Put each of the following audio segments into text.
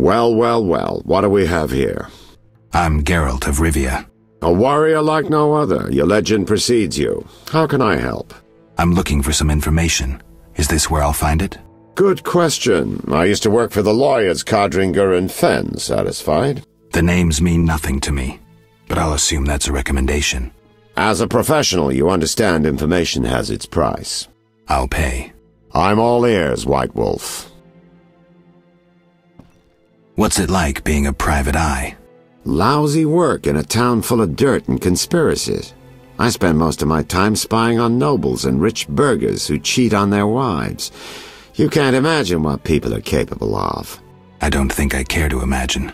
Well, well, well, what do we have here? I'm Geralt of Rivia. A warrior like no other. Your legend precedes you. How can I help? I'm looking for some information. Is this where I'll find it? Good question. I used to work for the lawyers Codringer and Fenn. Satisfied? The names mean nothing to me, but I'll assume that's a recommendation. As a professional, you understand information has its price. I'll pay. I'm all ears, White Wolf. What's it like being a private eye? Lousy work in a town full of dirt and conspiracies. I spend most of my time spying on nobles and rich burghers who cheat on their wives. You can't imagine what people are capable of. I don't think I care to imagine.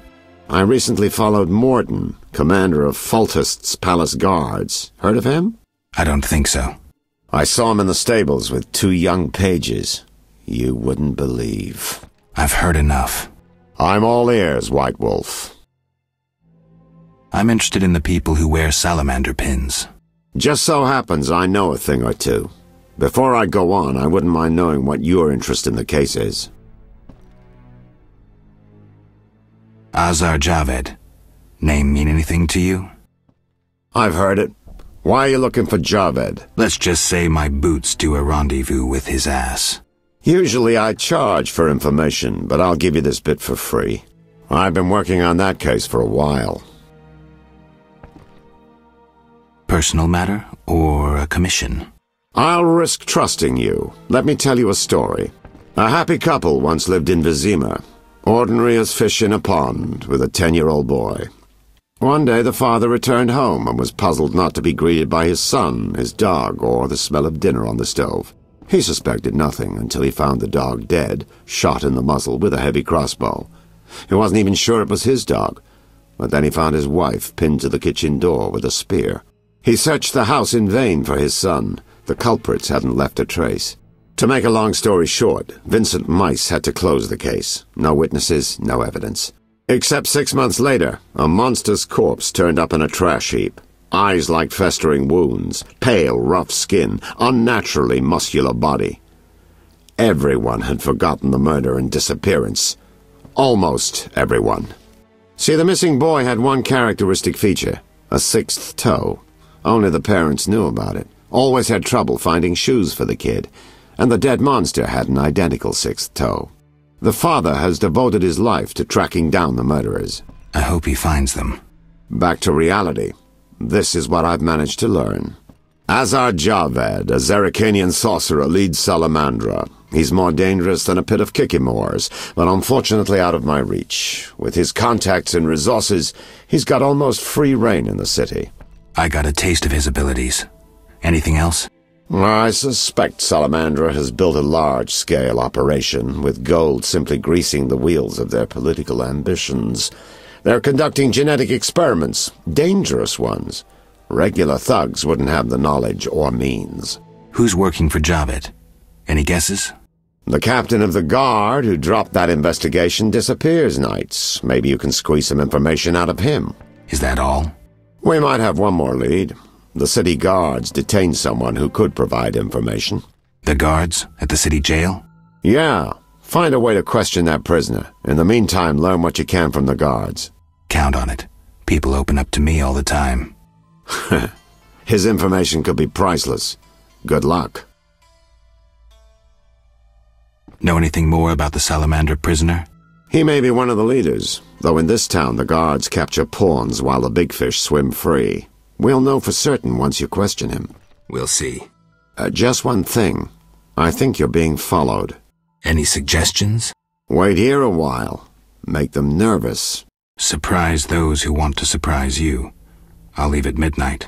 I recently followed Morton, commander of Foltest's palace guards. Heard of him? I don't think so. I saw him in the stables with 2 young pages. You wouldn't believe. I've heard enough. I'm all ears, White Wolf. I'm interested in the people who wear salamander pins. Just so happens I know a thing or two. Before I go on, I wouldn't mind knowing what your interest in the case is. Azar Javed. Name mean anything to you? I've heard it. Why are you looking for Javed? Let's just say my boots do a rendezvous with his ass. Usually I charge for information, but I'll give you this bit for free. I've been working on that case for a while. Personal matter or a commission? I'll risk trusting you. Let me tell you a story. A happy couple once lived in Vizima, ordinary as fish in a pond, with a 10-year-old boy. One day the father returned home and was puzzled not to be greeted by his son, his dog, or the smell of dinner on the stove. He suspected nothing until he found the dog dead, shot in the muzzle with a heavy crossbow. He wasn't even sure it was his dog, but then he found his wife pinned to the kitchen door with a spear. He searched the house in vain for his son. The culprits hadn't left a trace. To make a long story short, Vincent Mice had to close the case. No witnesses, no evidence. Except 6 months later, a monster's corpse turned up in a trash heap. Eyes like festering wounds, pale, rough skin, unnaturally muscular body. Everyone had forgotten the murder and disappearance. Almost everyone. See, the missing boy had one characteristic feature, a 6th toe. Only the parents knew about it. Always had trouble finding shoes for the kid. And the dead monster had an identical 6th toe. The father has devoted his life to tracking down the murderers. I hope he finds them. Back to reality. This is what I've managed to learn. Azar Javed, a Zerrikanian sorcerer, leads Salamandra. He's more dangerous than a pit of kikimores, but unfortunately out of my reach. With his contacts and resources, he's got almost free reign in the city. I got a taste of his abilities. Anything else? I suspect Salamandra has built a large-scale operation, with gold simply greasing the wheels of their political ambitions. They're conducting genetic experiments, dangerous ones. Regular thugs wouldn't have the knowledge or means. Who's working for Javed? Any guesses? The captain of the guard who dropped that investigation disappears nights. Maybe you can squeeze some information out of him. Is that all? We might have one more lead. The city guards detained someone who could provide information. The guards at the city jail? Yeah. Find a way to question that prisoner. In the meantime, learn what you can from the guards. Count on it. People open up to me all the time. His information could be priceless. Good luck. Know anything more about the Salamander prisoner? He may be one of the leaders, though in this town the guards capture pawns while the big fish swim free. We'll know for certain once you question him. We'll see. Just one thing. I think you're being followed. Any suggestions? Wait here a while. Make them nervous. Surprise those who want to surprise you. I'll leave at midnight.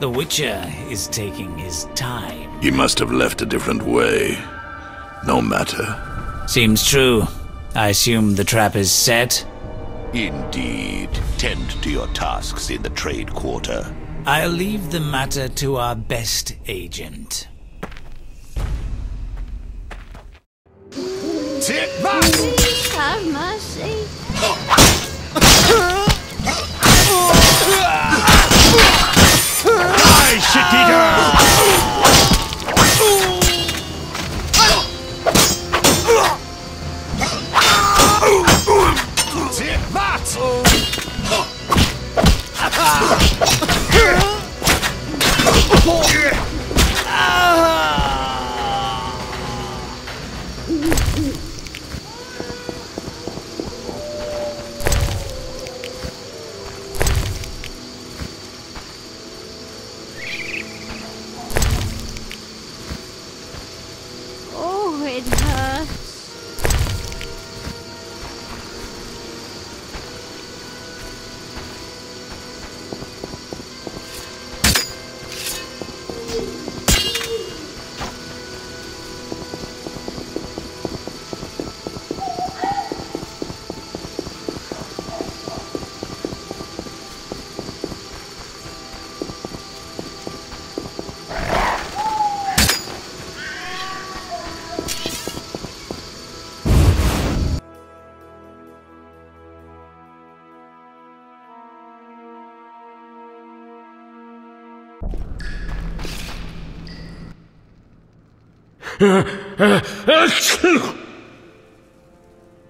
The Witcher is taking his time. He must have left a different way. No matter. Seems true. I assume the trap is set? Indeed. Tend to your tasks in the trade quarter. I'll leave the matter to our best agent. Take that! Please have mercy. Die, shit-eater! Take that! Oh, it hurts.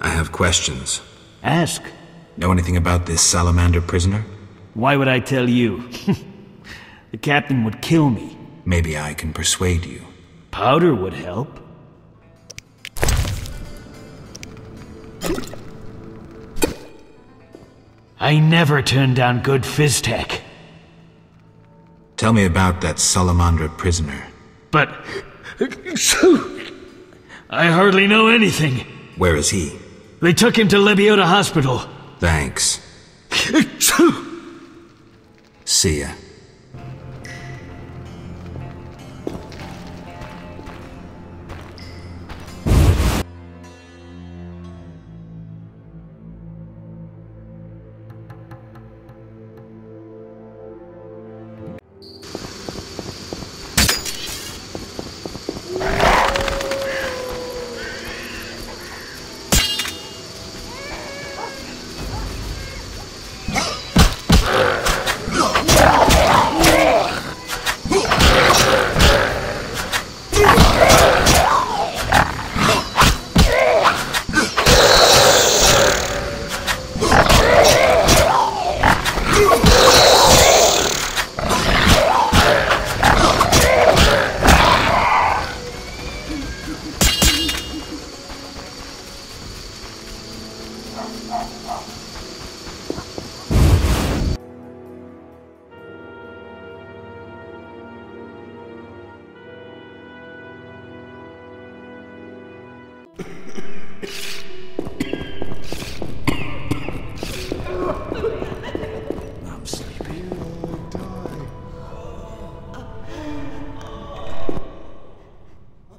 I have questions. Ask. Know anything about this salamander prisoner? Why would I tell you? The captain would kill me. Maybe I can persuade you. Powder would help. I never turn down good Fizztech. Tell me about that Salamandra prisoner. But... I hardly know anything. Where is he? They took him to Lebiota Hospital. Thanks. See ya.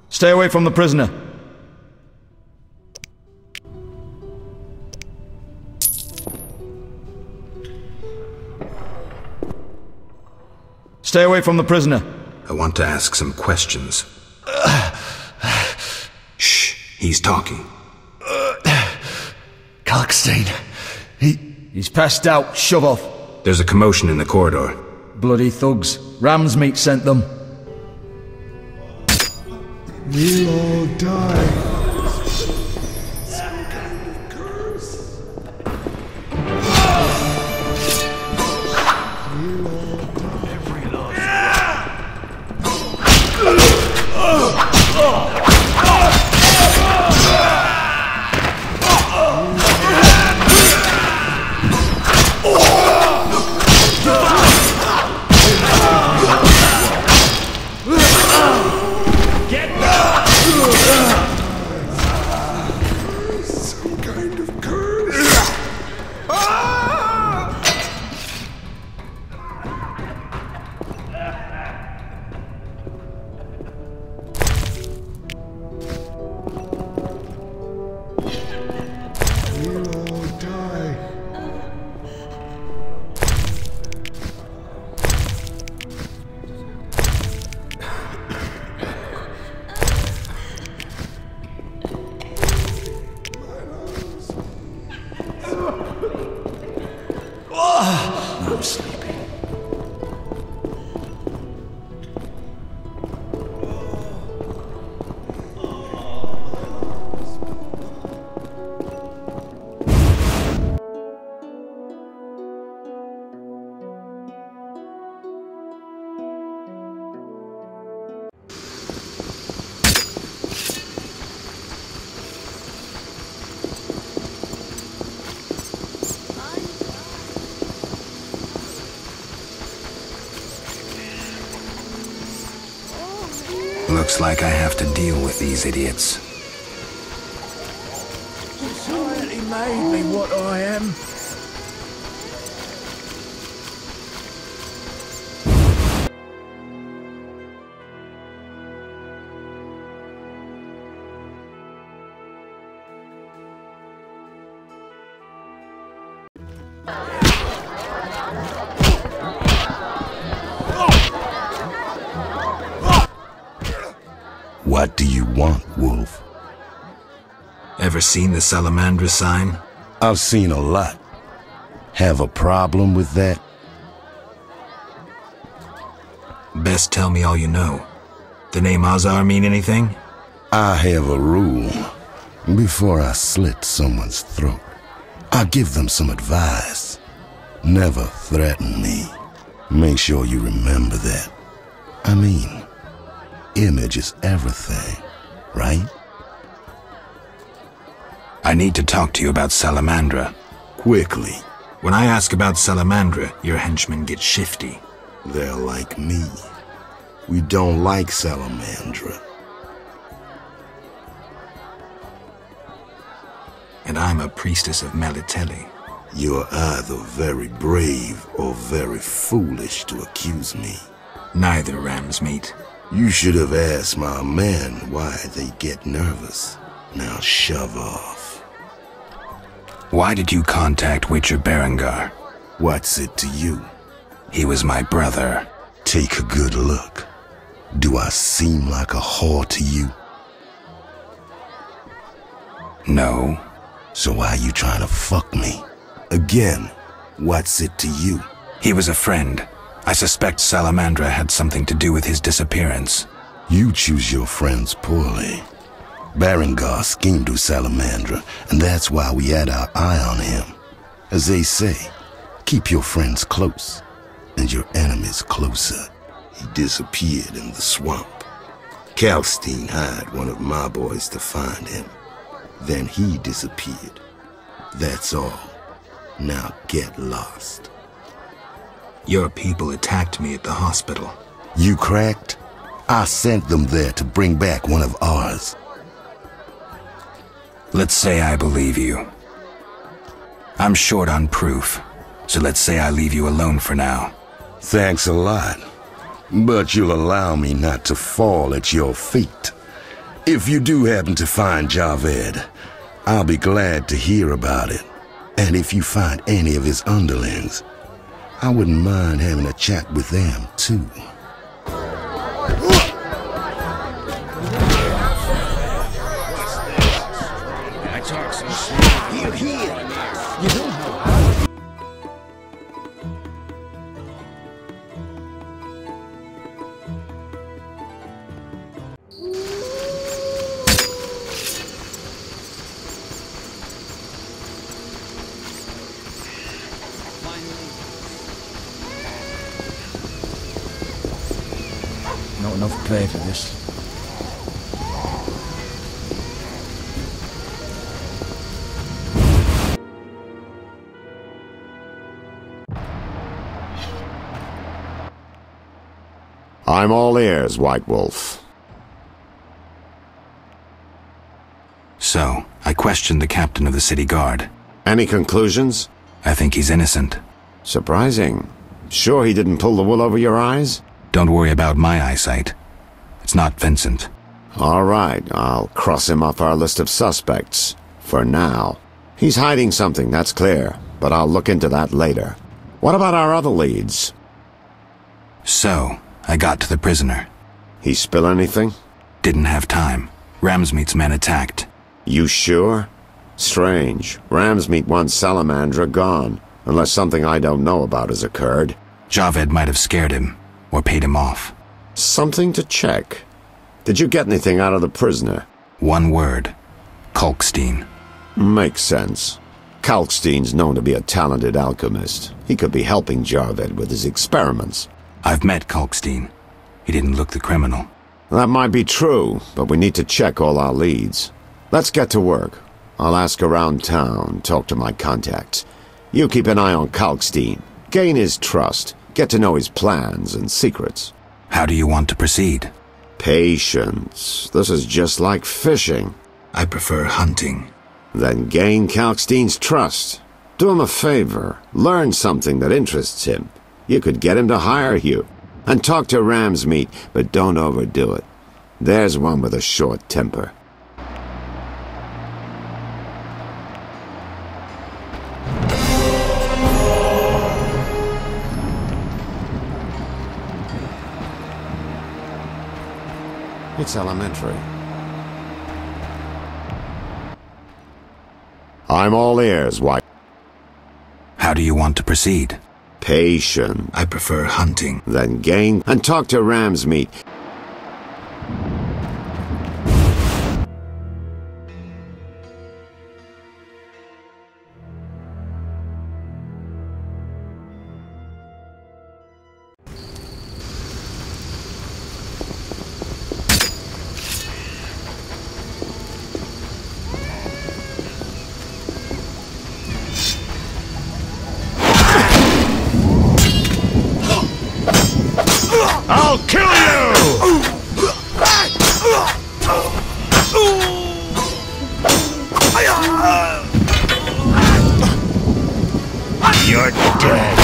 Stay away from the prisoner. Stay away from the prisoner. I want to ask some questions. Shh, he's talking. Kalkstein. He's passed out. Shove off. There's a commotion in the corridor. Bloody thugs. Ram's meat sent them. We'll all die. Looks like I have to deal with these idiots. Society made me what I am. What do you want, Wolf? Ever seen the Salamandra sign? I've seen a lot. Have a problem with that? Best tell me all you know. The name Azar mean anything? I have a rule. Before I slit someone's throat, I give them some advice. Never threaten me. Make sure you remember that. I mean, image is everything, right? I need to talk to you about Salamandra. Quickly. When I ask about Salamandra, your henchmen get shifty. They're like me. We don't like Salamandra. And I'm a priestess of Melitele. You're either very brave or very foolish to accuse me. Neither, Ramsmeat. You should have asked my men why they get nervous. Now shove off. Why did you contact Witcher Berengar? What's it to you? He was my brother. Take a good look. Do I seem like a whore to you? No. So why are you trying to fuck me? Again, what's it to you? He was a friend. I suspect Salamandra had something to do with his disappearance. You choose your friends poorly. Berengar schemed with Salamandra, and that's why we had our eye on him. As they say, keep your friends close, and your enemies closer. He disappeared in the swamp. Kalkstein hired one of my boys to find him. Then he disappeared. That's all. Now get lost. Your people attacked me at the hospital. You cracked? I sent them there to bring back one of ours. Let's say I believe you. I'm short on proof, so let's say I leave you alone for now. Thanks a lot. But you'll allow me not to fall at your feet. If you do happen to find Javed, I'll be glad to hear about it. And if you find any of his underlings, I wouldn't mind having a chat with them, too. Not enough pay for this. I'm all ears, White Wolf. So, I questioned the captain of the city guard. Any conclusions? I think he's innocent. Surprising. Sure he didn't pull the wool over your eyes? Don't worry about my eyesight. It's not Vincent. All right, I'll cross him off our list of suspects. For now. He's hiding something, that's clear, but I'll look into that later. What about our other leads? So, I got to the prisoner. He spill anything? Didn't have time. Ramsmeat's men attacked. You sure? Strange. Ramsmeat wants Salamandra gone, unless something I don't know about has occurred. Javed might have scared him, or paid him off. Something to check. Did you get anything out of the prisoner? One word. Kalkstein. Makes sense. Kalkstein's known to be a talented alchemist. He could be helping Javed with his experiments. I've met Kalkstein. He didn't look the criminal. That might be true, but we need to check all our leads. Let's get to work. I'll ask around town, talk to my contacts. You keep an eye on Kalkstein. Gain his trust. Get to know his plans and secrets. How do you want to proceed? Patience. This is just like fishing. I prefer hunting. Then gain Kalkstein's trust. Do him a favor. Learn something that interests him. You could get him to hire you. And talk to ram's meat, but don't overdo it. There's one with a short temper. It's elementary. I'm all ears, why? How do you want to proceed? Patient. I prefer hunting. Then gain and talk to ram's meat. I'll kill you! You're dead.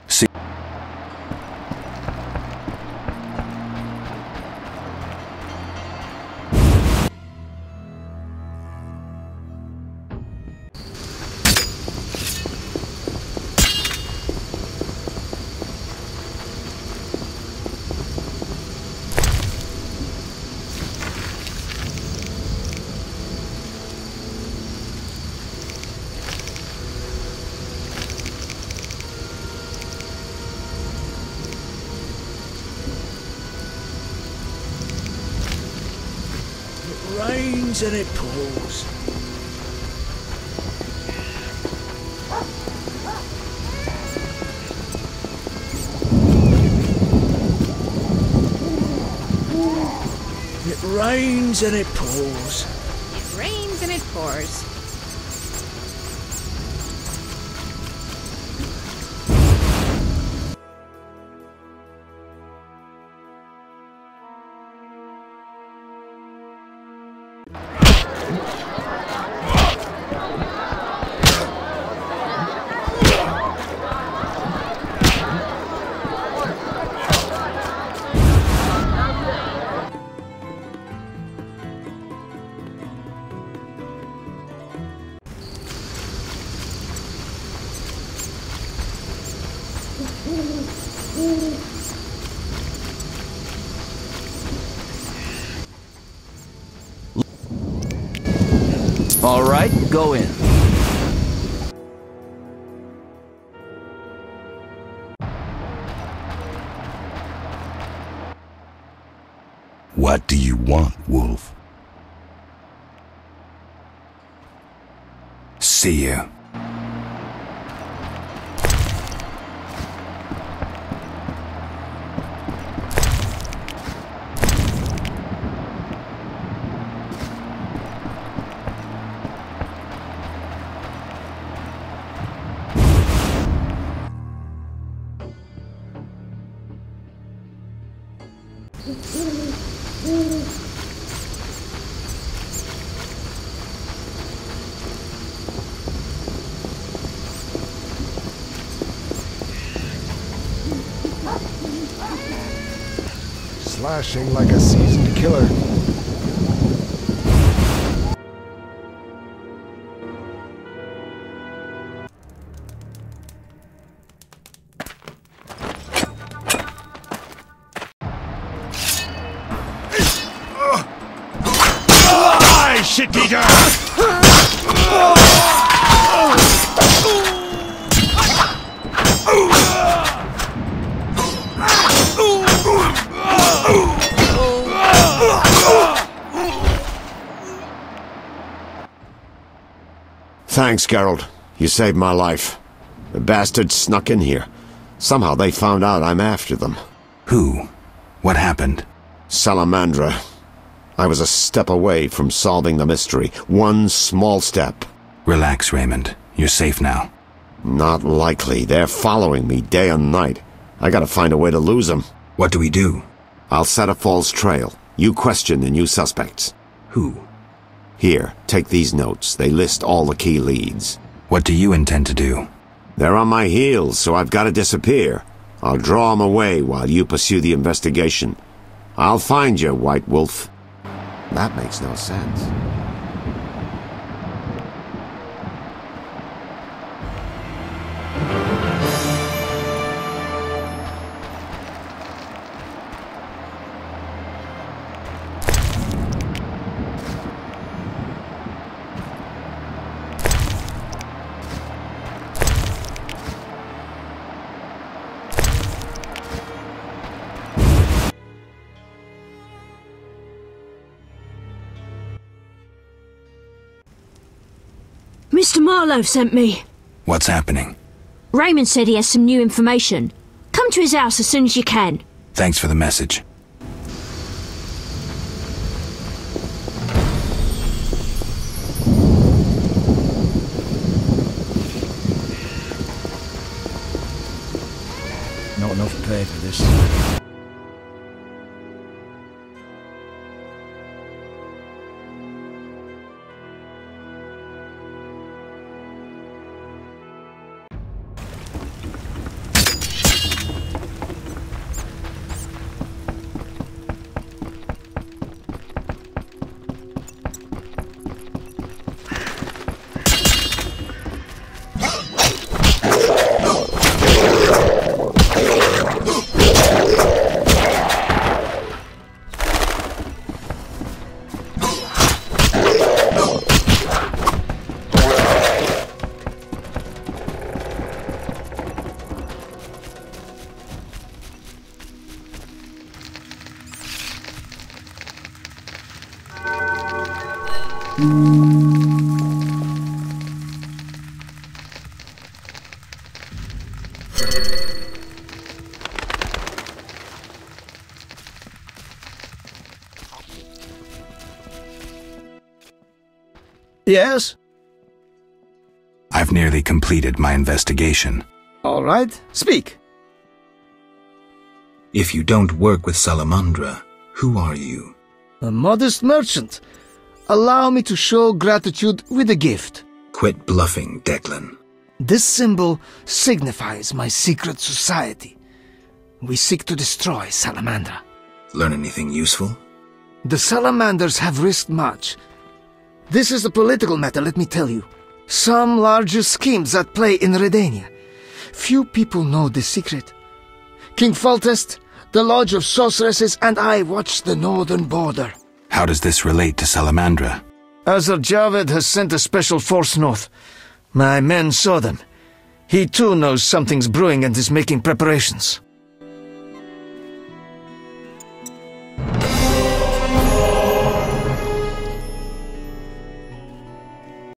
See. Rains and it pours. It rains and it pours. It rains and it pours. All right, go in. What do you want, Wolf? See you. flashing like a seasoned killer. Shit-eater! Thanks, Geralt. You saved my life. The bastards snuck in here. Somehow they found out I'm after them. Who? What happened? Salamandra. I was a step away from solving the mystery. One small step. Relax, Raymond. You're safe now. Not likely. They're following me day and night. I gotta find a way to lose them. What do we do? I'll set a false trail. You question the new suspects. Who? Here, take these notes. They list all the key leads. What do you intend to do? They're on my heels, so I've gotta disappear. I'll draw them away while you pursue the investigation. I'll find you, White Wolf. That makes no sense. Mr. Marlowe sent me. What's happening? Raymond said he has some new information. Come to his house as soon as you can. Thanks for the message. Not enough pay for this. Yes? I've nearly completed my investigation. All right, speak. If you don't work with Salamandra, who are you? A modest merchant. Allow me to show gratitude with a gift. Quit bluffing, Declan. This symbol signifies my secret society. We seek to destroy Salamandra. Learn anything useful? The Salamanders have risked much. This is a political matter, let me tell you. Some larger schemes at play in Redania. Few people know the secret. King Foltest, the Lodge of Sorceresses, and I watch the northern border. How does this relate to Salamandra? Azar Javed has sent a special force north. My men saw them. He too knows something's brewing and is making preparations.